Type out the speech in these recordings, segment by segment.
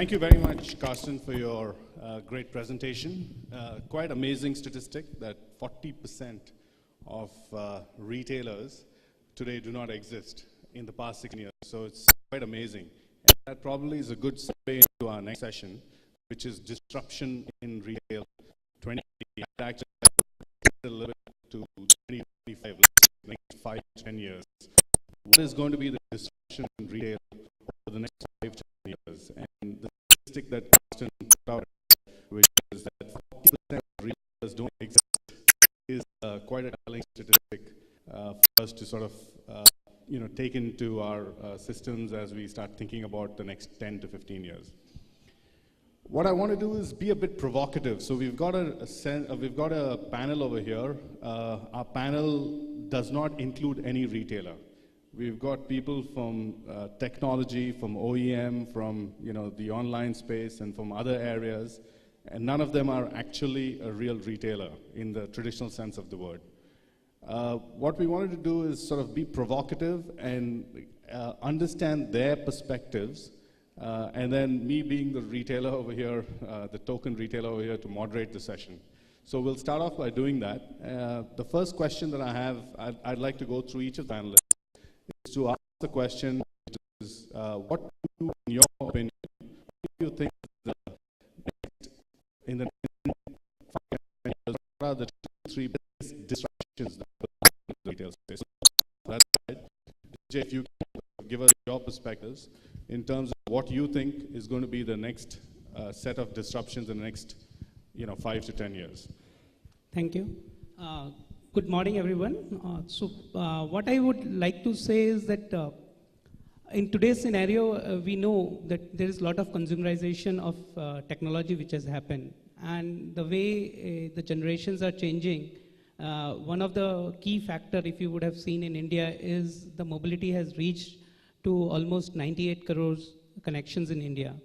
Thank you very much, Carsten, for your great presentation. Quite amazing statistic that 40% of retailers today do not exist in the past 6 years. So it's quite amazing. And that probably is a good segue into our next session, which is disruption in retail 20. Actually, a little bit to 2025, next 5 to 10 years. What is going to be the disruption in retail over the next 5 to 10 years? And the statistic that Carsten put out, which is that 40% of retailers don't exist, is quite a telling statistic for us to sort of take into our systems as we start thinking about the next 10 to 15 years. What I want to do is be a bit provocative. So we've got a panel over here. Our panel does not include any retailer. We've got people from technology, from OEM, from the online space, and from other areas, and none of them are actually a real retailer in the traditional sense of the word. What we wanted to do is sort of be provocative and understand their perspectives, and then me being the retailer over here, the token retailer over here, to moderate the session. So we'll start off by doing that. The first question that I have, I'd like to go through each of the panelists, is to ask the question, which is, what do you, in your opinion, what do you think in the next 5 years, what are the 2-3 biggest disruptions that will happen in the retail space? That's right. Jay, if you can give us your perspectives in terms of what you think is going to be the next set of disruptions in the next 5 to 10 years. Thank you. Good morning, everyone. What I would like to say is that in today's scenario, we know that there is a lot of consumerization of technology which has happened. And the way the generations are changing, one of the key factor, if you would have seen in India, is the mobility has reached to almost 98 crores connections in India.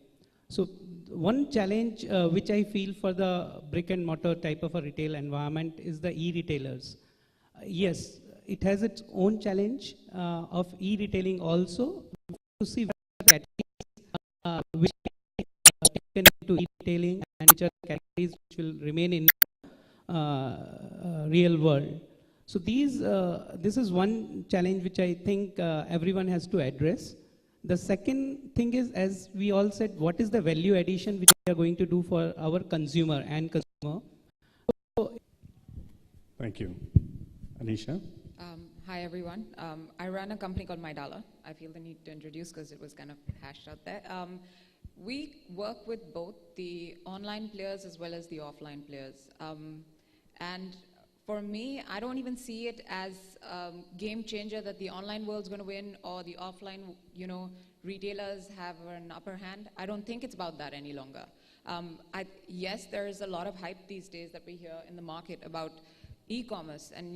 So one challenge which I feel for the brick and mortar type of a retail environment is the e-retailers. Yes, it has its own challenge of e-retailing also, to see categories which are taken into e-retailing and which are categories which will remain in real world. So this is one challenge which I think everyone has to address. The second thing is, as we all said, what is the value addition which we are going to do for our consumer and consumer? Thank you. Anisha? Hi, everyone. I run a company called MyDollar. I feel the need to introduce because it was kind of hashed out there. We work with both the online players as well as the offline players. And for me, I don't even see it as a game changer that the online world's going to win or the offline, retailers have an upper hand. I don't think it's about that any longer. Yes, there is a lot of hype these days that we hear in the market about e-commerce, and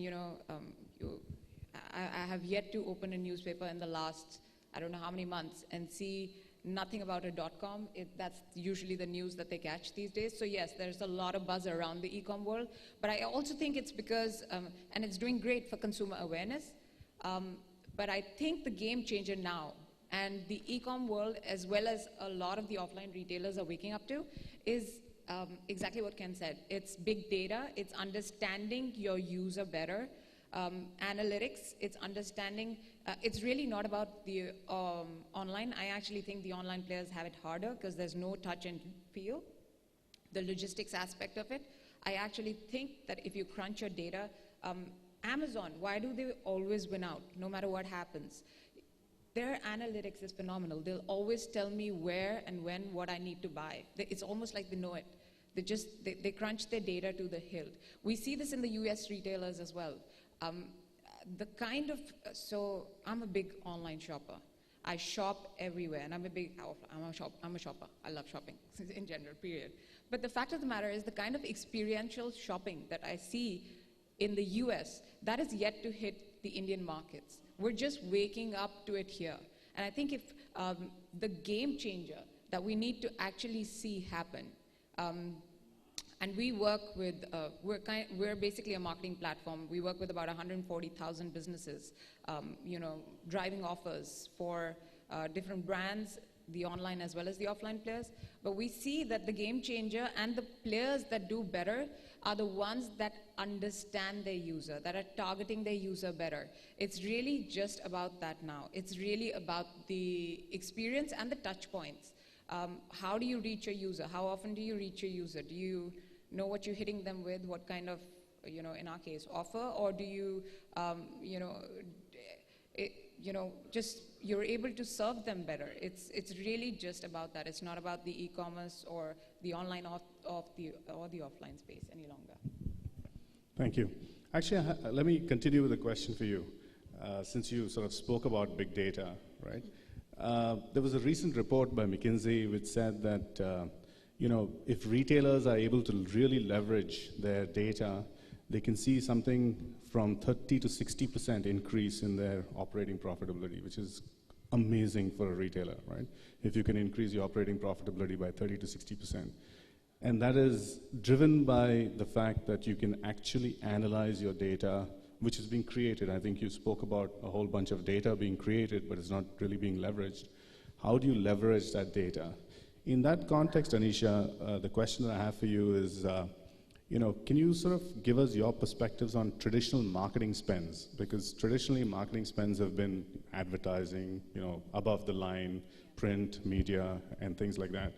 I have yet to open a newspaper in the last, I don't know how many months, and see nothing about a .com. That's usually the news that they catch these days. So yes, there's a lot of buzz around the e-com world, but I also think it's because, and it's doing great for consumer awareness, but I think the game changer now, and the e-com world as well as a lot of the offline retailers are waking up to, is exactly what Ken said. It's big data, it's understanding your user better, analytics, it's understanding, it's really not about the online. I actually think the online players have it harder because there's no touch and feel, the logistics aspect of it. I actually think that if you crunch your data, Amazon, why do they always win out no matter what happens? Their analytics is phenomenal. They'll always tell me where and when what I need to buy. It's almost like they know it. They crunch their data to the hilt. We see this in the US retailers as well. So I'm a big online shopper. I shop everywhere, and I'm a shopper. I love shopping in general, period. But the fact of the matter is the kind of experiential shopping that I see in the US, that is yet to hit the Indian markets. We're just waking up to it here. And I think if the game changer that we need to actually see happen, and we work with, we're basically a marketing platform. We work with about 140,000 businesses, driving offers for different brands, the online as well as the offline players. But we see that the game changer and the players that do better are the ones that understand their user, that are targeting their user better. It's really just about that now. It's really about the experience and the touch points. How do you reach your user? How often do you reach your user? Do you know what you're hitting them with? What kind of, in our case, offer? Or do you, just you're able to serve them better? It's really just about that. It's not about the e-commerce or the online or the offline space any longer. Thank you. Actually, let me continue with a question for you. Since you sort of spoke about big data, right? There was a recent report by McKinsey which said that if retailers are able to really leverage their data, they can see something from 30 to 60% increase in their operating profitability, which is amazing for a retailer, right? If you can increase your operating profitability by 30 to 60%. And that is driven by the fact that you can actually analyze your data, which is being created. I think you spoke about a whole bunch of data being created, but it's not really being leveraged. How do you leverage that data? In that context, Anisha, the question that I have for you is, can you sort of give us your perspectives on traditional marketing spends? Because traditionally, marketing spends have been advertising, above the line, print, media, and things like that.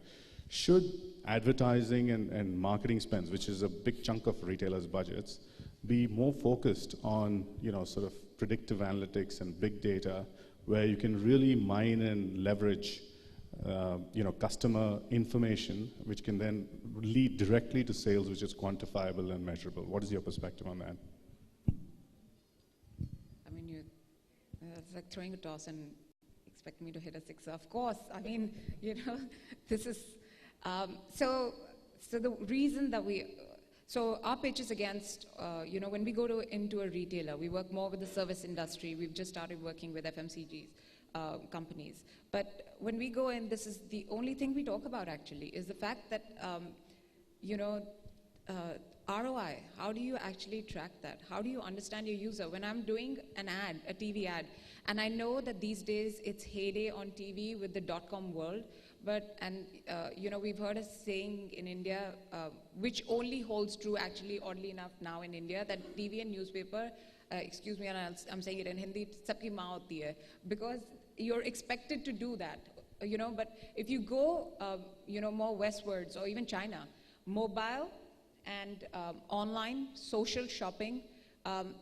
Should advertising and marketing spends, which is a big chunk of retailers' budgets, be more focused on, sort of predictive analytics and big data, where you can really mine and leverage customer information, which can then lead directly to sales, which is quantifiable and measurable? What is your perspective on that? I mean, it's like throwing a toss and expecting me to hit a sixer. Of course. I mean, this is, so the reason that so our pitch is against, when we go into a retailer, we work more with the service industry. We've just started working with FMCGs. Companies. But when we go in, this is the only thing we talk about actually, is the fact that, ROI, how do you actually track that? How do you understand your user? When I'm doing an ad, a TV ad, and I know that these days it's heyday on TV with the .com world, we've heard a saying in India, which only holds true actually, oddly enough, now in India, that TV and newspaper, excuse me, and I'm saying it in Hindi, sabki maa hoti hai, because you're expected to do that, but if you go, more westwards or even China, mobile and online, social shopping,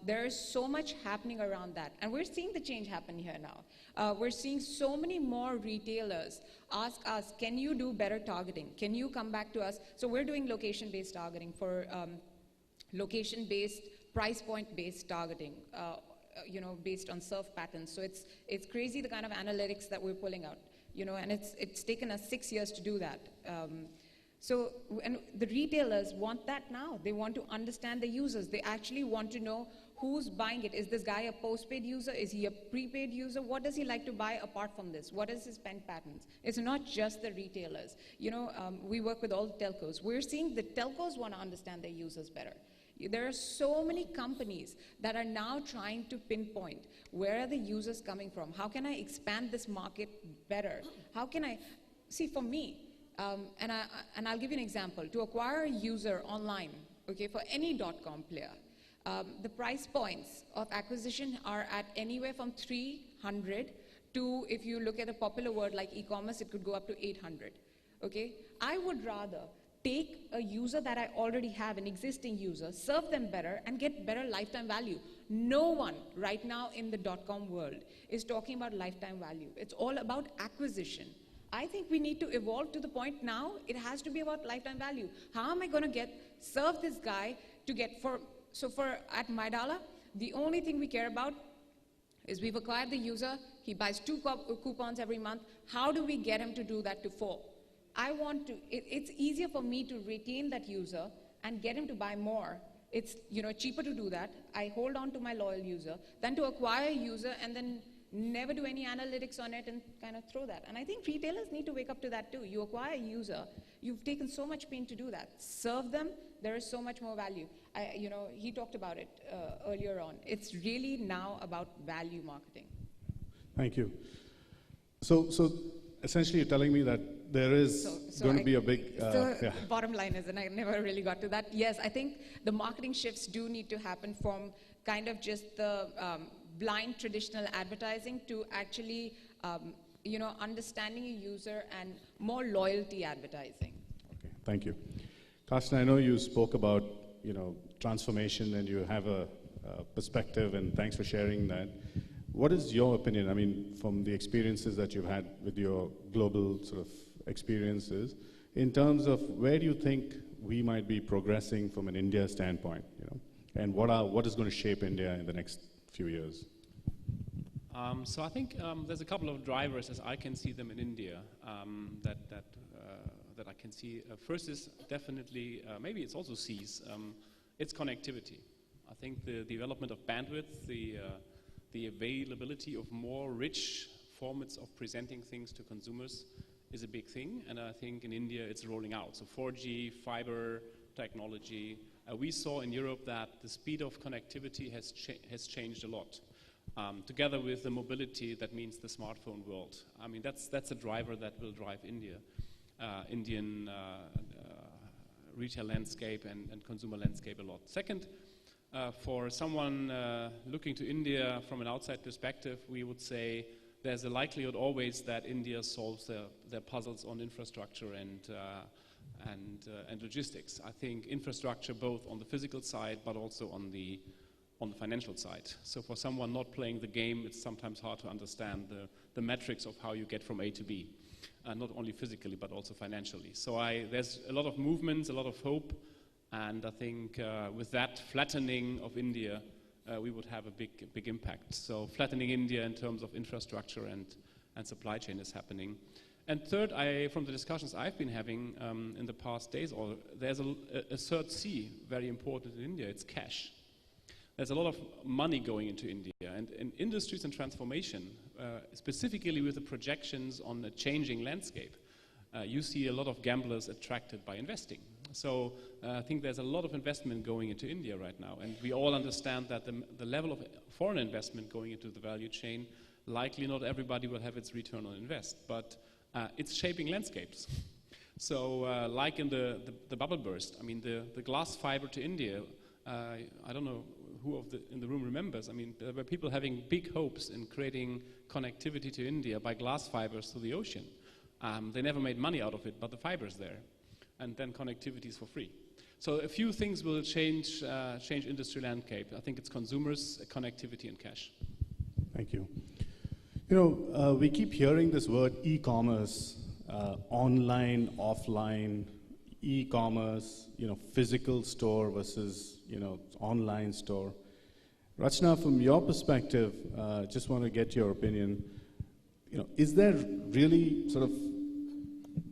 there is so much happening around that. And we're seeing the change happen here now. We're seeing so many more retailers ask us, can you do better targeting? Can you come back to us? So we're doing location-based targeting for location-based, price point-based targeting, based on surf patterns. So it's crazy the kind of analytics that we're pulling out, and it's taken us 6 years to do that. And the retailers want that now. They want to understand the users. They actually want to know who's buying it. Is this guy a postpaid user? Is he a prepaid user? What does he like to buy apart from this? What is his spend patterns? It's not just the retailers. We work with all the telcos. We're seeing the telcos want to understand their users better. There are so many companies that are now trying to pinpoint where are the users coming from? How can I expand this market better? How can I, see for me, and I'll give you an example. To acquire a user online, okay, for any .com player, the price points of acquisition are at anywhere from 300 to, if you look at a popular word like e-commerce, it could go up to 800, okay? I would rather take a user that I already have, an existing user, serve them better, and get better lifetime value. No one right now in the .com world is talking about lifetime value. It's all about acquisition. I think we need to evolve to the point now, it has to be about lifetime value. How am I going to serve this guy to get, at MyDala, the only thing we care about is we've acquired the user, he buys 2 coupons every month. How do we get him to do that to 4? It's easier for me to retain that user and get him to buy more. It's cheaper to do that. I hold on to my loyal user than to acquire a user and then never do any analytics on it and kind of throw that. And I think retailers need to wake up to that too. You acquire a user, you've taken so much pain to do that. Serve them, there is so much more value. He talked about it earlier on. It's really now about value marketing. Thank you. So essentially you're telling me that there is going to be a big... the bottom line is, and I never really got to that, yes, I think the marketing shifts do need to happen from kind of just the blind traditional advertising to actually, understanding a user and more loyalty advertising. Okay, thank you. Karsten, I know you spoke about, transformation and you have a perspective, and thanks for sharing that. What is your opinion, I mean, from the experiences that you've had with your global sort of experiences, in terms of where do you think we might be progressing from an India standpoint, and what is going to shape India in the next few years? So I think there's a couple of drivers, as I can see them in India, that I can see. First is definitely, maybe it's also sees, it's connectivity. I think the development of bandwidth, the availability of more rich formats of presenting things to consumers is a big thing, and I think in India it's rolling out. So 4G, fiber technology. We saw in Europe that the speed of connectivity has changed a lot. Together with the mobility, that means the smartphone world. I mean, that's a driver that will drive Indian retail landscape and consumer landscape a lot. Second, for someone looking to India from an outside perspective, we would say there's a likelihood always that India solves their puzzles on infrastructure and logistics. I think infrastructure both on the physical side but also on the financial side. So for someone not playing the game, it's sometimes hard to understand the metrics of how you get from A to B, not only physically but also financially. So there's a lot of movements, a lot of hope, and I think with that flattening of India, we would have a big impact. So flattening India in terms of infrastructure and supply chain is happening. And third, from the discussions I've been having in the past days, there's a third C, very important in India, it's cash. There's a lot of money going into India, and in industries and transformation, specifically with the projections on the changing landscape, you see a lot of gamblers attracted by investing. So I think there's a lot of investment going into India right now, and we all understand that the level of foreign investment going into the value chain, likely not everybody will have its return on invest, but it's shaping landscapes. So like in the bubble burst, I mean the glass fiber to India, I don't know who in the room remembers, I mean there were people having big hopes in creating connectivity to India by glass fibers to the ocean. They never made money out of it, but the fiber's there. And then connectivity is for free. So a few things will change industry landscape. I think it's consumers, connectivity, and cash. Thank you. We keep hearing this word e-commerce, online, offline, e-commerce, physical store versus, online store. Rachna, from your perspective, just want to get your opinion. Is there really sort of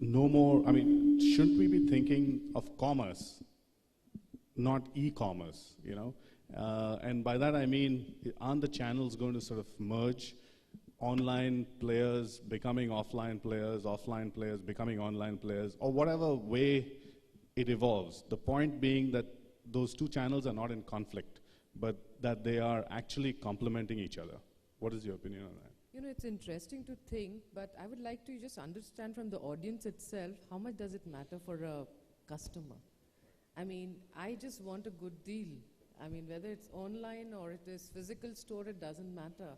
no more, I mean, shouldn't we be thinking of commerce, not e-commerce, And by that I mean, aren't the channels going to sort of merge, online players becoming offline players becoming online players, or whatever way it evolves? The point being that those two channels are not in conflict, but that they are actually complementing each other. What is your opinion on that? It's interesting to think, but I would like to just understand from the audience itself, how much does it matter for a customer? I mean, I just want a good deal. I mean, whether it's online or it is physical store, it doesn't matter.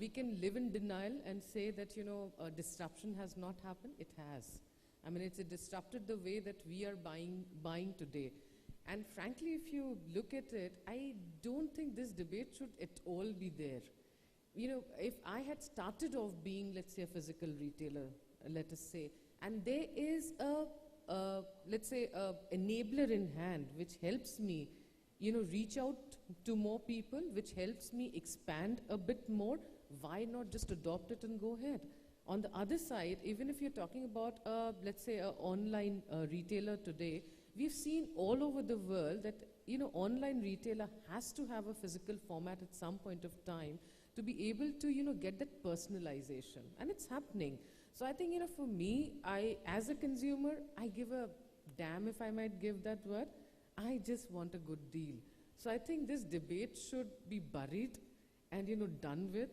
We can live in denial and say that, a disruption has not happened. It has. I mean, it's disrupted the way that we are buying today. And frankly, if you look at it, I don't think this debate should at all be there. If I had started off being, let's say, a physical retailer, let us say, and there is let's say, a enabler in hand which helps me, reach out to more people, which helps me expand a bit more, why not just adopt it and go ahead? On the other side, even if you're talking about, let's say, an online retailer today, we've seen all over the world that, online retailer has to have a physical format at some point of time to be able to, get that personalization. And it's happening. So I think, for me, as a consumer, I give a damn, if I might give that word. I just want a good deal. So I think this debate should be buried and, done with,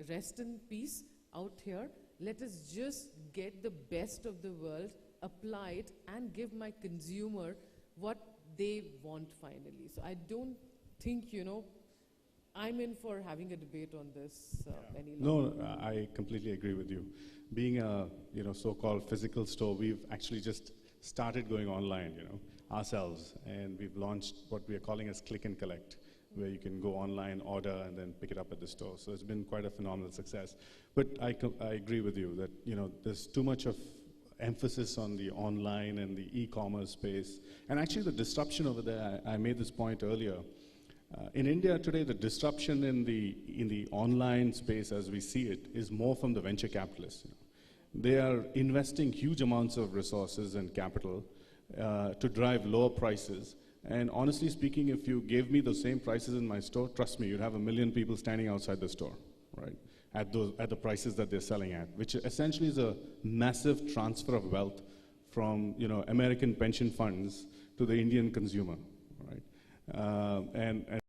rest in peace out here. let us just get the best of the world, apply it, and give my consumer what they want finally. So I don't think, I'm in for having a debate on this any longer. No, I completely agree with you. Being a so-called physical store, we've actually just started going online, ourselves, and we've launched what we are calling as click and collect, where you can go online, order, and then pick it up at the store. So it's been quite a phenomenal success. But I agree with you that there's too much of emphasis on the online and the e-commerce space, and actually the disruption over there. I made this point earlier. In India today, the disruption in the online space as we see it is more from the venture capitalists. They are investing huge amounts of resources and capital to drive lower prices. And honestly speaking, if you gave me the same prices in my store, trust me, you'd have 1 million people standing outside the store, right? At the prices that they're selling at, which essentially is a massive transfer of wealth from American pension funds to the Indian consumer, right? And